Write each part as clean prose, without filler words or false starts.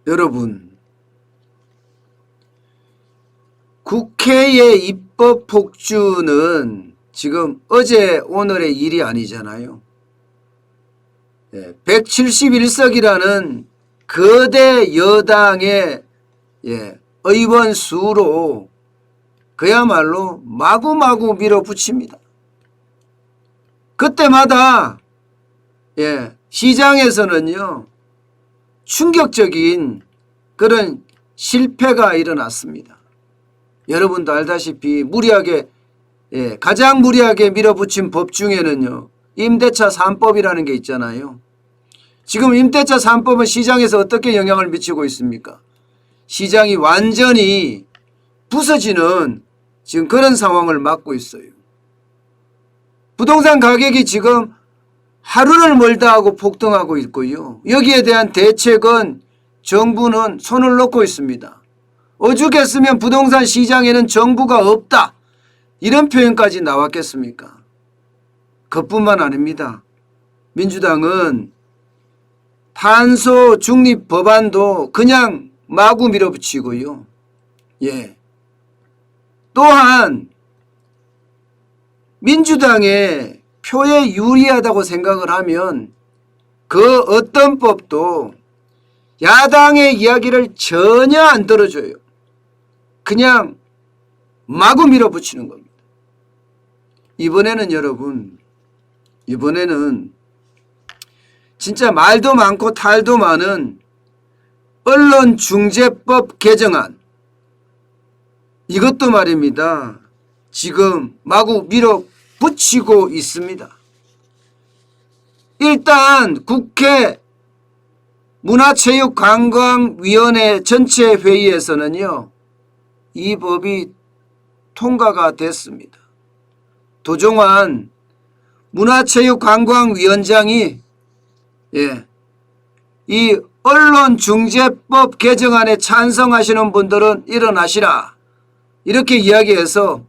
여러분, 국회의 입법 폭주는 지금 어제 오늘의 일이 아니잖아요. 171석이라는 거대 여당의 의원 수로 그야말로 마구마구 밀어붙입니다. 그때마다 시장에서는요 충격적인 그런 실패가 일어났습니다. 여러분도 알다시피 가장 무리하게 밀어붙인 법 중에는요 임대차 3법이라는 게 있잖아요. 지금 임대차 3법은 시장에서 어떻게 영향을 미치고 있습니까? 시장이 완전히 부서지는 지금 그런 상황을 맞고 있어요. 부동산 가격이 지금 하루를 멀다 하고 폭등하고 있고요. 여기에 대한 대책은 정부는 손을 놓고 있습니다. 오죽했으면 부동산 시장에는 정부가 없다, 이런 표현까지 나왔겠습니까? 그뿐만 아닙니다. 민주당은 탄소 중립 법안도 그냥 마구 밀어붙이고요. 또한 민주당의 표에 유리하다고 생각을 하면 그 어떤 법도 야당의 이야기를 전혀 안 들어줘요. 그냥 마구 밀어붙이는 겁니다. 이번에는 여러분, 진짜 말도 많고 탈도 많은 언론중재법 개정안, 이것도 말입니다, 지금 마구 밀어붙이고 있습니다. 일단 국회 문화체육관광위원회 전체 회의에서는요 이 법이 통과가 됐습니다. 도종환 문화체육관광위원장이 이 언론중재법 개정안에 찬성하시는 분들은 일어나시라, 이렇게 이야기해서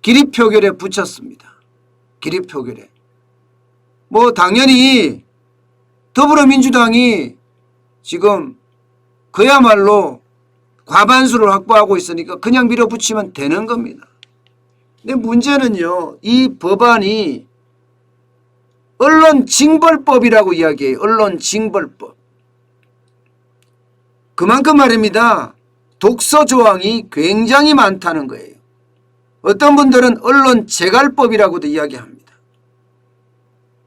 기립표결에 붙였습니다. 기립표결에. 당연히 더불어민주당이 지금 그야말로 과반수를 확보하고 있으니까 그냥 밀어붙이면 되는 겁니다. 근데 문제는요, 이 법안이 언론징벌법이라고 이야기해요. 언론징벌법. 그만큼 말입니다, 독서 조항이 굉장히 많다는 거예요. 어떤 분들은 언론재갈법이라고도 이야기합니다.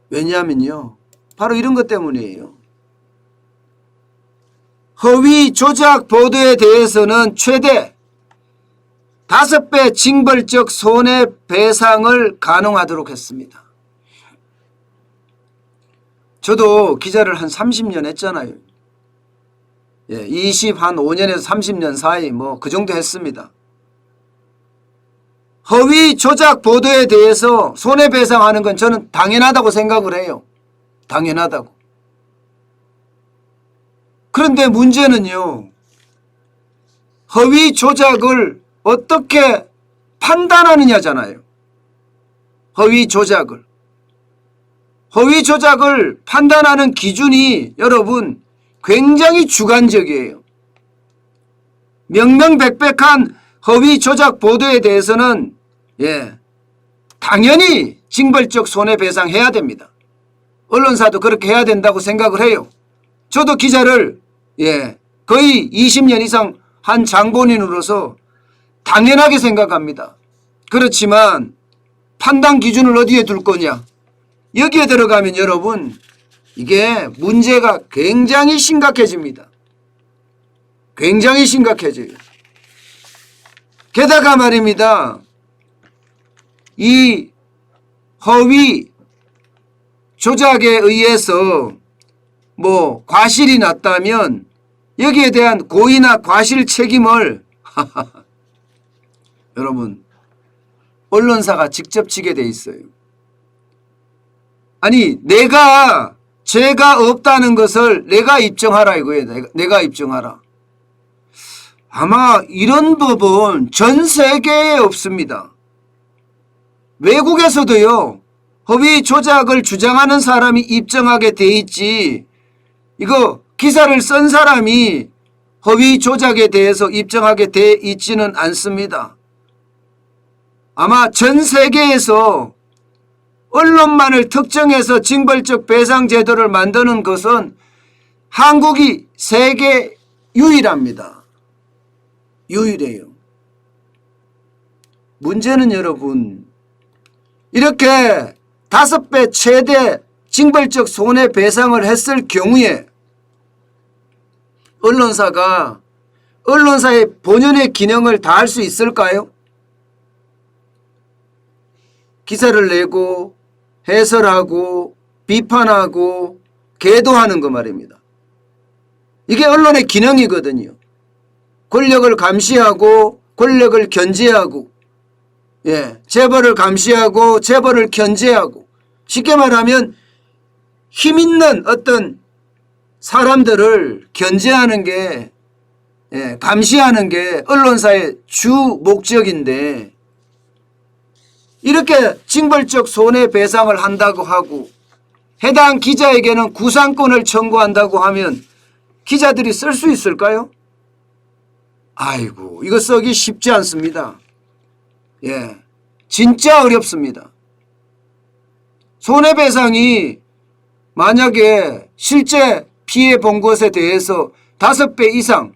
왜냐하면요 바로 이런 것 때문이에요. 허위 조작 보도에 대해서는 최대 5배 징벌적 손해배상을 가능하도록 했습니다. 저도 기자를 한 30년 했잖아요. 5년에서 30년 사이 그 정도 했습니다. 허위 조작 보도에 대해서 손해배상하는 건 저는 당연하다고 생각을 해요. 당연하다고. 그런데 문제는요, 허위 조작을 어떻게 판단하느냐잖아요. 허위 조작을 판단하는 기준이 여러분 굉장히 주관적이에요. 명명백백한 허위 조작 보도에 대해서는 당연히 징벌적 손해배상해야 됩니다. 언론사도 그렇게 해야 된다고 생각을 해요. 저도 기자를 거의 20년 이상 한 장본인으로서 당연하게 생각합니다. 그렇지만 판단 기준을 어디에 둘 거냐, 여기에 들어가면 여러분 이게 문제가 굉장히 심각해집니다. 굉장히 심각해져요. 게다가 말입니다, 이 허위 조작에 의해서 과실이 났다면 여기에 대한 고의나 과실 책임을 여러분 언론사가 직접 지게 돼 있어요. 아니 죄가 없다는 것을 내가 입증하라 이거예요. 내가 입증하라. 아마 이런 법은 전 세계에 없습니다. 외국에서도요 허위 조작을 주장하는 사람이 입증하게 돼 있지, 이거 기사를 쓴 사람이 허위 조작에 대해서 입증하게 돼 있지는 않습니다. 아마 전 세계에서 언론만을 특정해서 징벌적 배상 제도를 만드는 것은 한국이 세계 유일합니다. 유일해요. 문제는 여러분, 이렇게 5배 최대 징벌적 손해배상을 했을 경우에 언론사가 언론사의 본연의 기능을 다할 수 있을까요? 기사를 내고 해설하고 비판하고 계도하는 거 말입니다. 이게 언론의 기능이거든요. 권력을 감시하고 권력을 견제하고, 재벌을 감시하고 재벌을 견제하고, 쉽게 말하면 힘 있는 어떤 사람들을 견제하는 게, 감시하는 게 언론사의 주 목적인데, 이렇게 징벌적 손해배상을 한다고 하고 해당 기자에게는 구상권을 청구한다고 하면 기자들이 쓸 수 있을까요? 아이고, 이거 쓰기 쉽지 않습니다. 진짜 어렵습니다. 손해배상이 만약에 실제 피해 본 것에 대해서 5배 이상,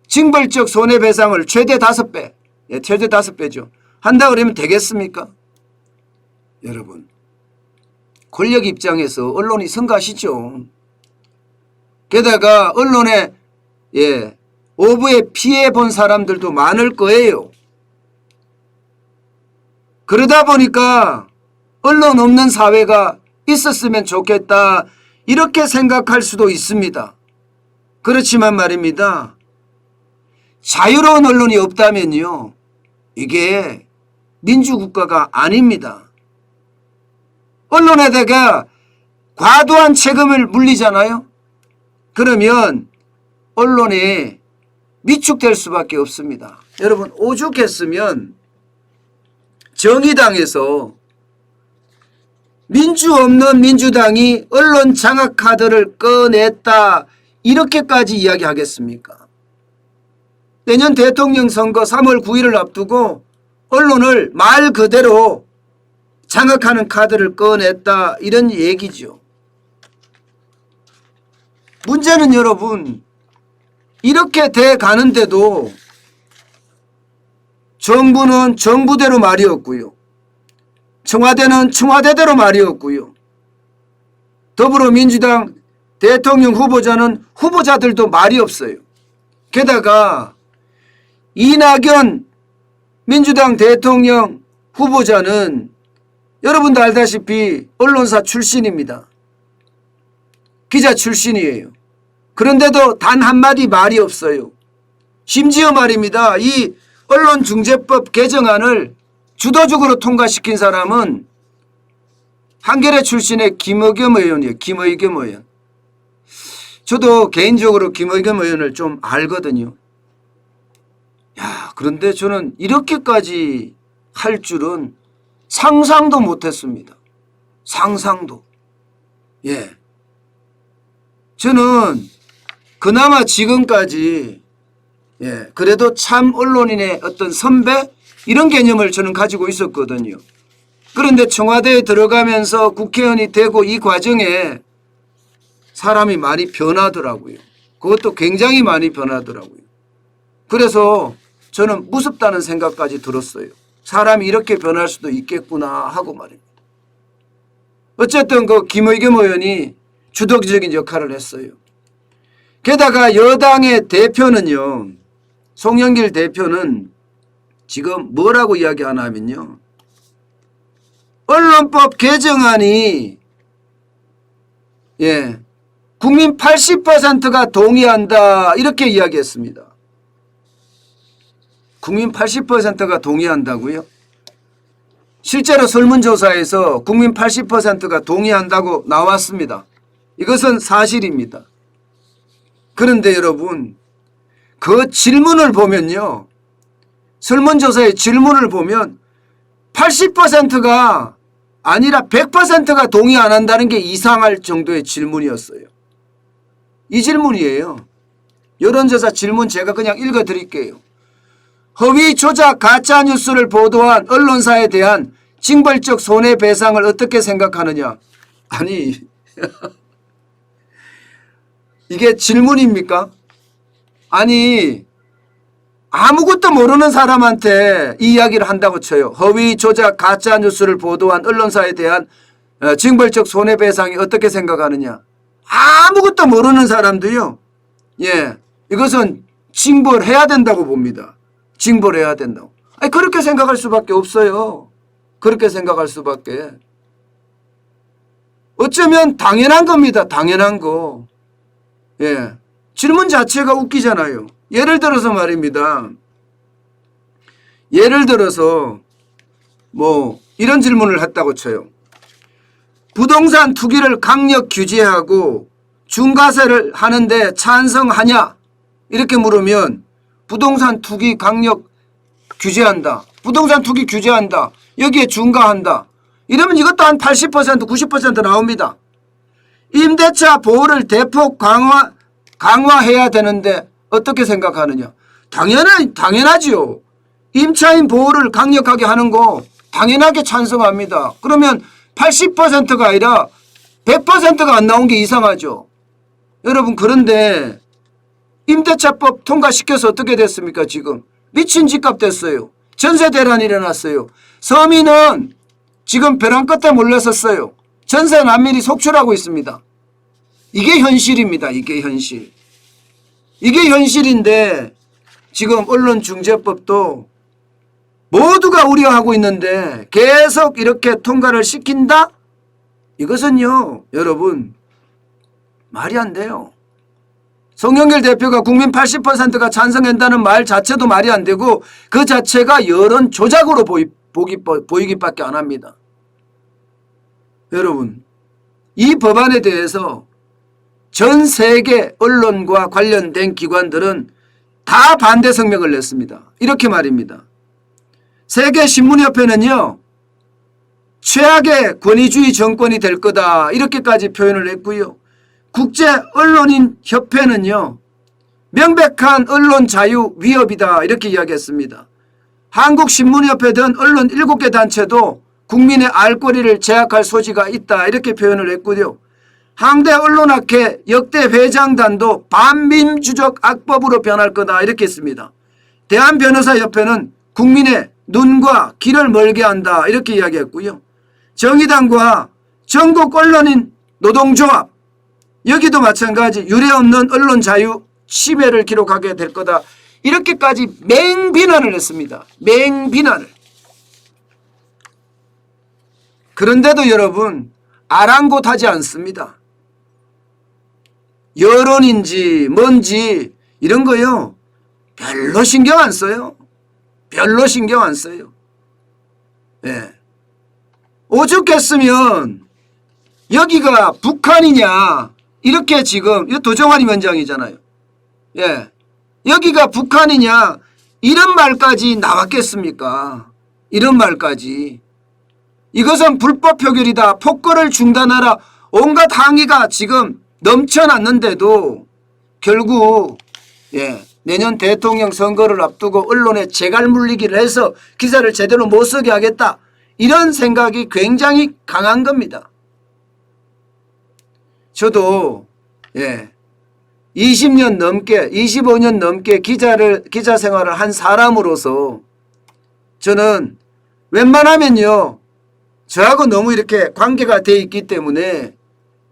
징벌적 손해배상을 최대 5배, 최대 5배죠. 한다 그러면 되겠습니까? 여러분, 권력 입장에서 언론이 성가시죠. 게다가 언론에 오보에 피해 본 사람들도 많을 거예요. 그러다 보니까 언론 없는 사회가 있었으면 좋겠다, 이렇게 생각할 수도 있습니다. 그렇지만 말입니다, 자유로운 언론이 없다면요, 이게 민주국가가 아닙니다. 언론에다가 과도한 책임을 물리잖아요. 그러면 언론이 위축될 수밖에 없습니다. 여러분, 오죽했으면 정의당에서 민주 없는 민주당이 언론 장악 카드를 꺼냈다, 이렇게까지 이야기하겠습니까? 내년 대통령 선거 3월 9일을 앞두고 언론을 말 그대로 장악하는 카드를 꺼냈다, 이런 얘기죠. 문제는 여러분, 이렇게 돼 가는데도 정부는 정부대로 말이 없고요, 청와대는 청와대대로 말이 없고요, 더불어민주당 대통령 후보자는 후보자들도 말이 없어요. 게다가 이낙연 민주당 대통령 후보자는 여러분도 알다시피 언론사 출신입니다. 기자 출신이에요. 그런데도 단 한마디 말이 없어요. 심지어 말입니다, 이 언론중재법 개정안을 주도적으로 통과시킨 사람은 한겨레 출신의 김의겸 의원이에요. 김의겸 의원. 저도 개인적으로 김의겸 의원을 좀 알거든요. 그런데 저는 이렇게까지 할 줄은 상상도 못했습니다. 상상도. 저는 그나마 지금까지 그래도 참 언론인의 어떤 선배, 이런 개념을 저는 가지고 있었거든요. 그런데 청와대에 들어가면서 국회의원이 되고 이 과정에 사람이 많이 변하더라고요. 그것도 굉장히 많이 변하더라고요. 그래서 저는 무섭다는 생각까지 들었어요. 사람이 이렇게 변할 수도 있겠구나 하고 말입니다. 어쨌든 그 김의겸 의원이 주도적인 역할을 했어요. 게다가 여당의 대표는요, 송영길 대표는 지금 뭐라고 이야기하냐면요, 언론법 개정안이 국민 80%가 동의한다, 이렇게 이야기했습니다. 국민 80%가 동의한다고요? 실제로 설문조사에서 국민 80%가 동의한다고 나왔습니다. 이것은 사실입니다. 그런데 여러분, 그 질문을 보면요, 설문조사의 질문을 보면 80%가 아니라 100%가 동의 안 한다는 게 이상할 정도의 질문이었어요. 이 질문이에요. 여론조사 질문 제가 그냥 읽어드릴게요. 허위 조작 가짜뉴스를 보도한 언론사에 대한 징벌적 손해배상을 어떻게 생각하느냐. 아니 이게 질문입니까? 아니 아무것도 모르는 사람한테 이 이야기를 한다고 쳐요. 허위 조작 가짜뉴스를 보도한 언론사에 대한 징벌적 손해배상이 어떻게 생각하느냐. 아무것도 모르는 사람도요. 예, 이것은 징벌해야 된다고 봅니다. 징벌해야 된다고. 아니 그렇게 생각할 수밖에 없어요. 그렇게 생각할 수밖에. 어쩌면 당연한 겁니다. 당연한 거. 예, 질문 자체가 웃기잖아요. 예를 들어서 말입니다. 예를 들어서 뭐 이런 질문을 했다고 쳐요. 부동산 투기를 강력 규제하고 중과세를 하는데 찬성하냐? 이렇게 물으면 부동산 투기 강력 규제한다. 부동산 투기 규제한다. 여기에 중과한다. 이러면 이것도 한 80% 90% 나옵니다. 임대차 보호를 대폭 강화해야 되는데 어떻게 생각하느냐. 당연하지요. 임차인 보호를 강력하게 하는 거 당연하게 찬성합니다. 그러면 80%가 아니라 100%가 안 나온 게 이상하죠. 여러분 그런데 임대차법 통과시켜서 어떻게 됐습니까? 지금 미친 집값 됐어요. 전세 대란이 일어났어요. 서민은 지금 벼랑 끝에 몰려섰어요. 전세 난민이 속출하고 있습니다. 이게 현실입니다. 이게 현실. 이게 현실인데 지금 언론중재법도 모두가 우려하고 있는데 계속 이렇게 통과를 시킨다? 이것은요 여러분 말이 안 돼요. 송영길 대표가 국민 80%가 찬성한다는 말 자체도 말이 안 되고 그 자체가 여론 조작으로 보이기밖에 안 합니다. 여러분 이 법안에 대해서 전 세계 언론과 관련된 기관들은 다 반대 성명을 냈습니다. 이렇게 말입니다. 세계신문협회는요. 최악의 권위주의 정권이 될 거다 이렇게까지 표현을 했고요. 국제언론인협회는요. 명백한 언론 자유 위협이다 이렇게 이야기했습니다. 한국신문협회 등 언론 7개 단체도 국민의 알 권리를 제약할 소지가 있다 이렇게 표현을 했고요. 항대 언론학회 역대 회장단도 반민주적 악법으로 변할 거다 이렇게 했습니다. 대한변호사협회는 국민의 눈과 귀를 멀게 한다 이렇게 이야기했고요. 정의당과 전국 언론인 노동조합 여기도 마찬가지 유례없는 언론 자유 침해를 기록하게 될 거다 이렇게까지 맹비난을 했습니다. 맹비난을. 그런데도 여러분 아랑곳하지 않습니다. 여론인지 뭔지 이런 거요 별로 신경 안 써요. 별로 신경 안 써요. 예. 오죽했으면 여기가 북한이냐 이렇게 지금 이 도정환 위원장이잖아요. 예. 여기가 북한이냐 이런 말까지 나왔겠습니까? 이런 말까지. 이것은 불법 표결이다. 폭거를 중단하라. 온갖 항의가 지금 넘쳐났는데도 결국 내년 대통령 선거를 앞두고 언론에 재갈 물리기를 해서 기사를 제대로 못 쓰게 하겠다. 이런 생각이 굉장히 강한 겁니다. 저도 20년 넘게 25년 넘게 기자 생활을 한 사람으로서 저는 웬만하면요 저하고 너무 이렇게 관계가 돼 있기 때문에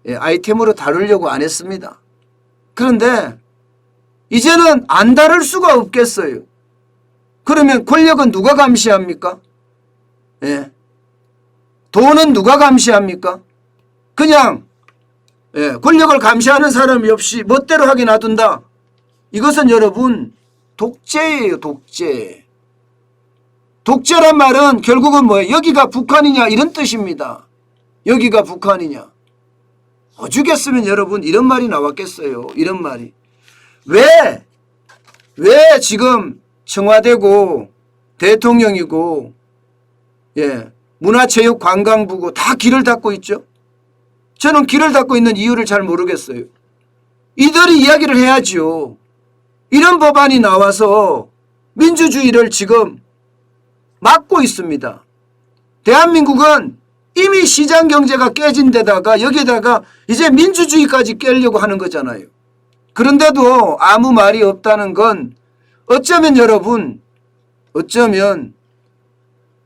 아이템으로 다루려고 안 했습니다. 그런데 이제는 안 다룰 수가 없겠어요. 그러면 권력은 누가 감시합니까? 돈은 누가 감시합니까? 그냥 권력을 감시하는 사람이 없이 멋대로 하게 놔둔다. 이것은 여러분 독재예요. 독재. 독재란 말은 결국은 뭐예요? 여기가 북한이냐 이런 뜻입니다. 여기가 북한이냐. 오죽했으면 여러분 이런 말이 나왔겠어요. 이런 말이. 왜 지금 청와대고 대통령이고 문화체육관광부고 다 길을 닫고 있죠? 저는 길을 닫고 있는 이유를 잘 모르겠어요. 이들이 이야기를 해야지요. 이런 법안이 나와서 민주주의를 지금 막고 있습니다. 대한민국은 이미 시장 경제가 깨진 데다가 여기에다가 이제 민주주의까지 깨려고 하는 거잖아요. 그런데도 아무 말이 없다는 건 어쩌면 여러분, 어쩌면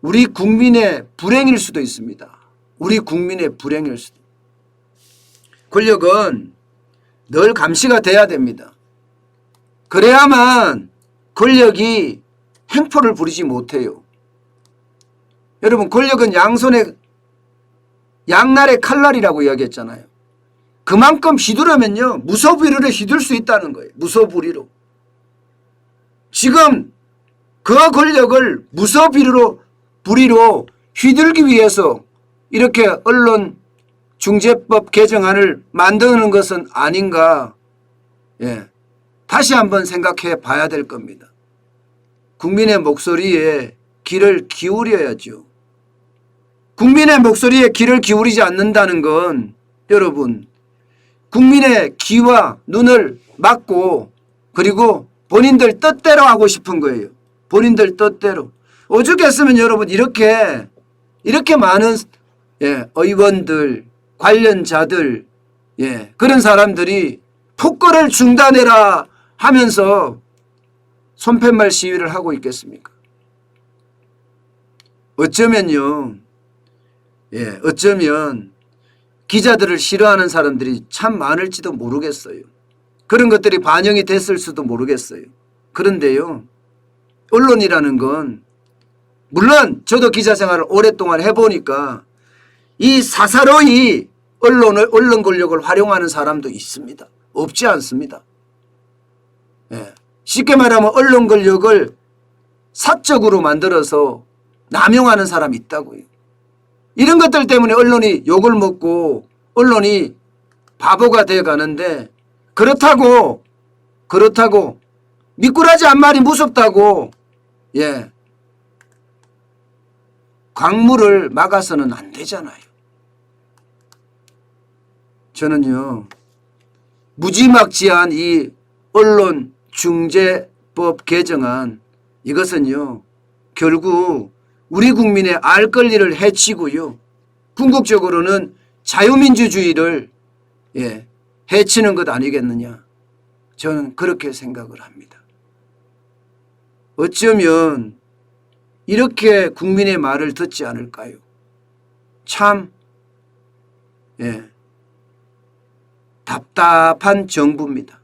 우리 국민의 불행일 수도 있습니다. 우리 국민의 불행일 수도. 권력은 늘 감시가 돼야 됩니다. 그래야만 권력이 행포를 부리지 못해요. 여러분, 권력은 양날의 칼날이라고 이야기했잖아요. 그만큼 휘두르면요, 무소불위로 휘둘 수 있다는 거예요. 무소불위로. 지금 그 권력을 무소불위로 휘둘기 위해서 이렇게 언론중재법 개정안을 만드는 것은 아닌가. 예, 다시 한번 생각해 봐야 될 겁니다. 국민의 목소리에 귀를 기울여야죠. 국민의 목소리에 귀를 기울이지 않는다는 건 여러분, 국민의 귀와 눈을 막고 그리고 본인들 뜻대로 하고 싶은 거예요. 본인들 뜻대로. 오죽했으면 여러분 이렇게 많은 의원들, 관련자들, 그런 사람들이 폭거를 중단해라 하면서 손팻말 시위를 하고 있겠습니까? 어쩌면요, 어쩌면 기자들을 싫어하는 사람들이 참 많을지도 모르겠어요. 그런 것들이 반영이 됐을 수도 모르겠어요. 그런데요, 언론이라는 건 물론 저도 기자 생활을 오랫동안 해보니까 이 사사로이 언론 권력을 활용하는 사람도 있습니다. 없지 않습니다. 쉽게 말하면 언론 권력을 사적으로 만들어서 남용하는 사람이 있다고요. 이런 것들 때문에 언론이 욕을 먹고 언론이 바보가 돼 가는데, 그렇다고 미꾸라지 한 마리 무섭다고 광물을 막아서는 안 되잖아요. 저는요, 무지막지한 이 언론중재법 개정안, 이것은요 결국 우리 국민의 알 권리를 해치고요, 궁극적으로는 자유민주주의를 해치는 것 아니겠느냐, 저는 그렇게 생각을 합니다. 어쩌면 이렇게 국민의 말을 듣지 않을까요? 참 답답한 정부입니다.